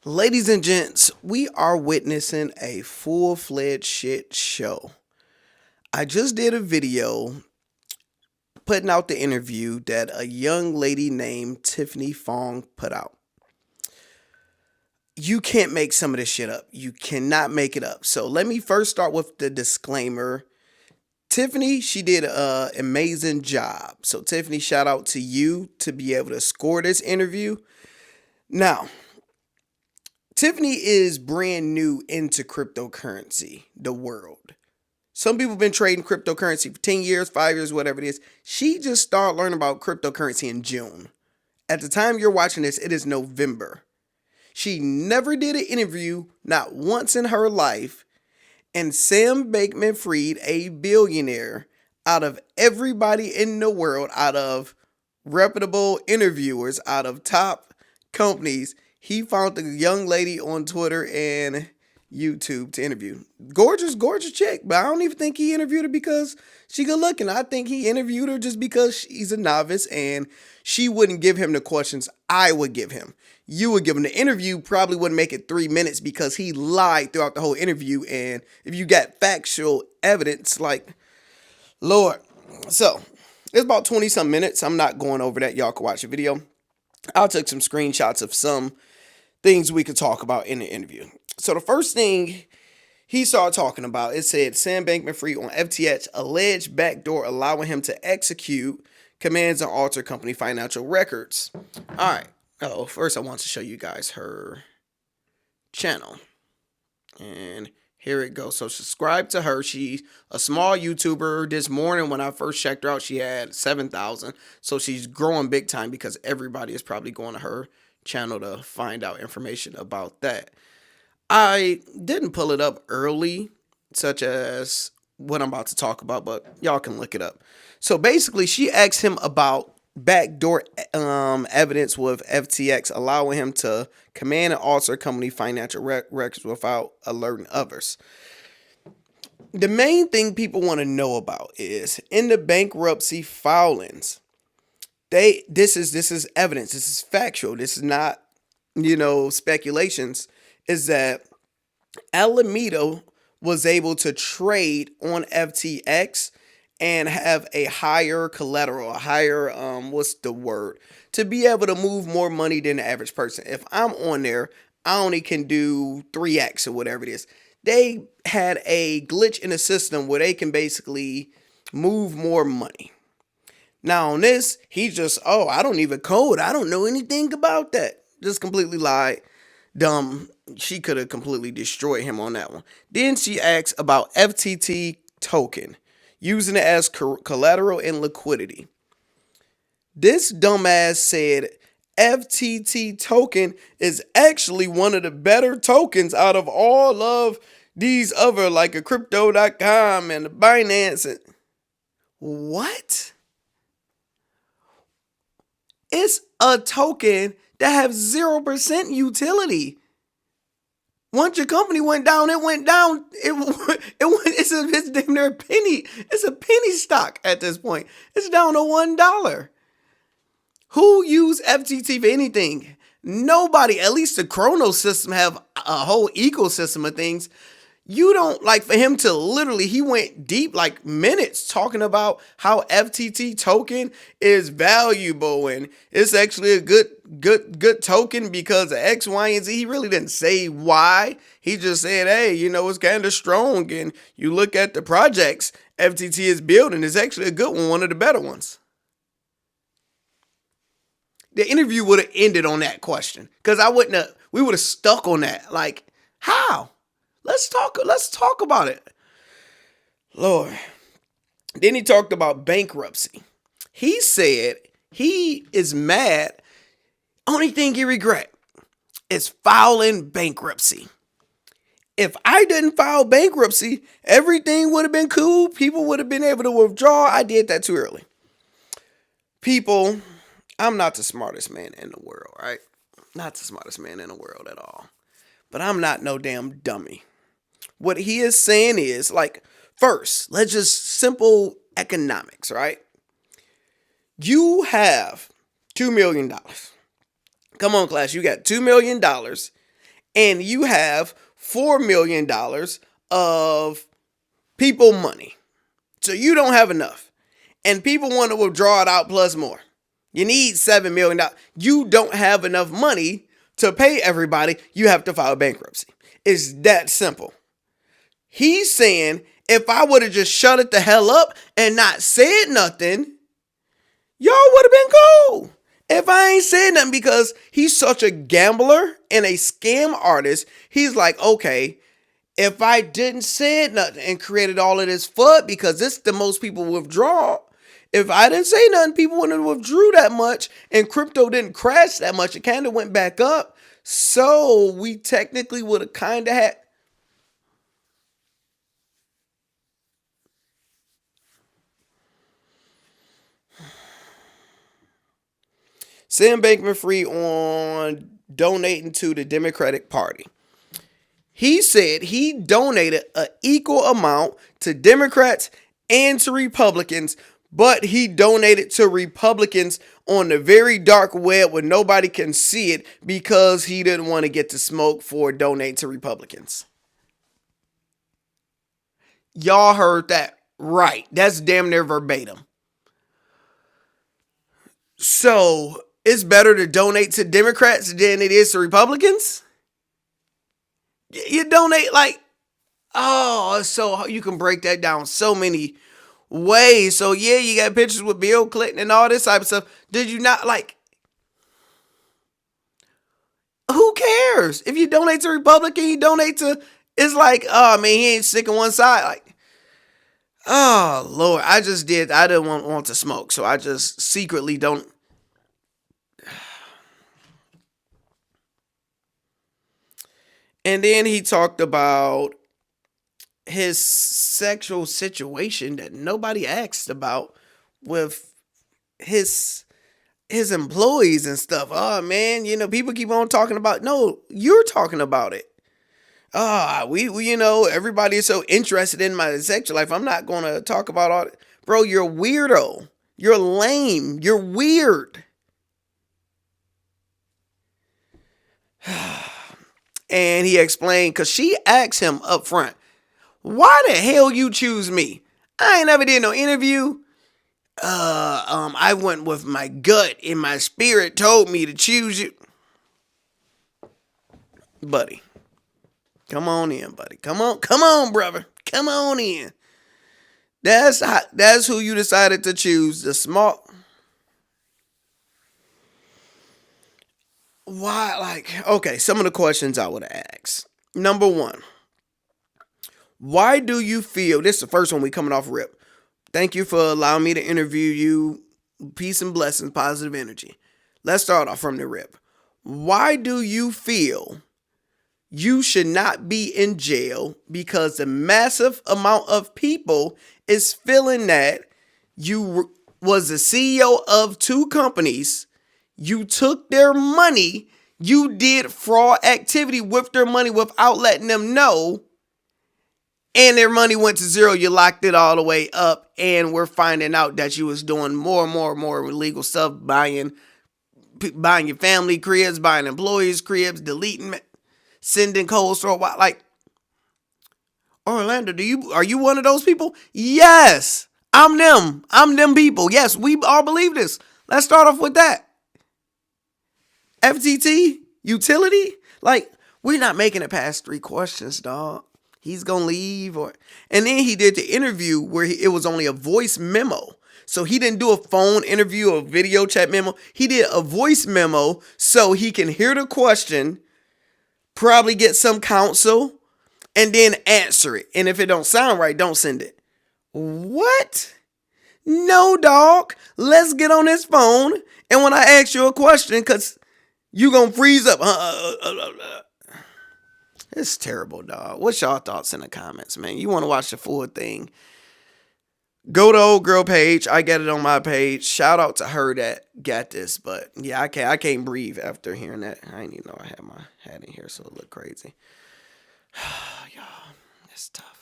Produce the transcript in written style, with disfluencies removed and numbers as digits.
Ladies and gents, we are witnessing a full-fledged shit show. I just did a video putting out the interview that a young lady named Tiffany Fong put out. You can't make some of this shit up. You cannot make it up. So let me first start with the disclaimer. Tiffany, she did an amazing job. So Tiffany, shout out to you to be able to score this interview. Now, Tiffany is brand new into cryptocurrency, the world. Some people have been trading cryptocurrency for 10 years, 5 years, whatever it is. She just started learning about cryptocurrency in June. At the time you're watching this, it is November. She never did an interview, not once in her life. And Sam Bankman-Fried, a billionaire, out of everybody in the world, out of reputable interviewers, out of top companies, he found the young lady on Twitter and YouTube to interview. Gorgeous, gorgeous chick, but I don't even think he interviewed her because she good looking. I think he interviewed her just because she's a novice and she wouldn't give him the questions I would give him. You would give him the interview, probably wouldn't make it 3 minutes because he lied throughout the whole interview. And if you got factual evidence, like, Lord. So, it's about 20 some minutes. I'm not going over that. Y'all can watch the video. I took some screenshots of some things we could talk about in the interview. So the first thing he started talking about, it said Sam Bankman-Fried on FTX alleged backdoor allowing him to execute commands and alter company financial records. All right. Oh, first I want to show you guys her channel. And here it goes. So subscribe to her. She's a small YouTuber. This morning when I first checked her out, she had 7,000. So she's growing big time because everybody is probably going to her channel to find out information about that. I didn't pull it up early, such as what I'm about to talk about, but y'all can look it up. So basically, she asked him about backdoor evidence with FTX, allowing him to command and alter company financial records without alerting others. The main thing people want to know about is in the bankruptcy filings. This is evidence. This is factual. This is not, speculations. Is that Alameda was able to trade on FTX and have a higher collateral, a higher, to be able to move more money than the average person. If I'm on there, I only can do 3x or whatever it is. They had a glitch in the system where they can basically move more money. Now on this, he just, I don't even code. I don't know anything about that. Just completely lied. Dumb. She could have completely destroyed him on that one. Then she asks about FTT token, using it as collateral and liquidity. This dumbass said FTT token is actually one of the better tokens out of all of these other, like a crypto.com and the Binance. What? It's a token that have 0% utility. Once your company went down, it went down. It's damn near a penny. It's a penny stock at this point. It's down to $1. Who use FTT for anything? Nobody. At least the Chrono system have a whole ecosystem of things. You don't, like, for him to literally, he went deep, like minutes, talking about how FTT token is valuable and it's actually a good token because of X, Y, and Z. He really didn't say why. He just said, hey, it's kind of strong. And you look at the projects FTT is building, it's actually a good one of the better ones. The interview would have ended on that question because we would have stuck on that. Like, how? Let's talk about it. Lord. Then he talked about bankruptcy. He said he is mad. Only thing he regret is filing bankruptcy. If I didn't file bankruptcy, everything would have been cool. People would have been able to withdraw. I did that too early. People, I'm not the smartest man in the world, right? Not the smartest man in the world at all. But I'm not no damn dummy. What he is saying is, like, first, let's just simple economics, right? You have $2 million. Come on, class. You got $2 million and you have $4 million of people money. So you don't have enough. And people want to withdraw it out plus more. You need $7 million. You don't have enough money to pay everybody. You have to file bankruptcy. It's that simple. He's saying, if I would have just shut it the hell up and not said nothing, y'all would have been cool. If I ain't said nothing, because he's such a gambler and a scam artist, he's like, okay, if I didn't say nothing and created all of this FUD, because this is the most people withdraw, if I didn't say nothing, people wouldn't have withdrew that much, and crypto didn't crash that much. It kind of went back up. So we technically would have kind of had... Sam Bankman-Fried on donating to the Democratic Party. He said he donated an equal amount to Democrats and to Republicans, but he donated to Republicans on the very dark web where nobody can see it because he didn't want to get the smoke for donating to Republicans. Y'all heard that right. That's damn near verbatim. So it's better to donate to Democrats than it is to Republicans? You donate like, oh, so you can break that down so many ways. So yeah, you got pictures with Bill Clinton and all this type of stuff. Did you not like? Who cares? If you donate to Republican, you donate to. It's like, oh man, he ain't sick on one side. Like, oh Lord, I didn't want to smoke, so I just secretly don't. And then he talked about his sexual situation that nobody asked about with his employees and stuff. Oh man, people keep on talking about. No, you're talking about it. We everybody is so interested in my sexual life. I'm not going to talk about all that. Bro, you're a weirdo. You're lame. You're weird. And he explained, because she asked him up front, why the hell you choose me? I ain't never did no interview. I went with my gut and my spirit told me to choose you. Buddy, come on in, buddy. Come on, brother. Come on in. That's who you decided to choose. The small. Why? Okay, some of the questions I would ask. Number one, why do you feel, this is the first one we coming off rip. Thank you for allowing me to interview you. Peace and blessings, positive energy. Let's start off from the rip. Why do you feel you should not be in jail? Because the massive amount of people is feeling that you was the CEO of two companies. You took their money. You did fraud activity with their money without letting them know. And their money went to zero. You locked it all the way up. And we're finding out that you was doing more illegal stuff. Buying your family cribs, buying employees cribs, deleting, sending coleslaw. Like, Orlando, are you one of those people? Yes, I'm them. I'm them people. Yes, we all believe this. Let's start off with that. FTT, utility, like, we're not making it past 3 questions, dog. He's gonna leave, and then he did the interview where it was only a voice memo. So he didn't do a phone interview or video chat memo. He did a voice memo so he can hear the question, probably get some counsel, and then answer it. And if it don't sound right, don't send it. What? No, dog. Let's get on this phone, and when I ask you a question, because you gonna freeze up. It's terrible, dog. What's y'all thoughts in the comments, man? You want to watch the full thing? Go to old girl page. I got it on my page. Shout out to her that got this. But yeah, I can't breathe after hearing that. I didn't even know I had my hat in here, so it looked crazy. Y'all, it's tough.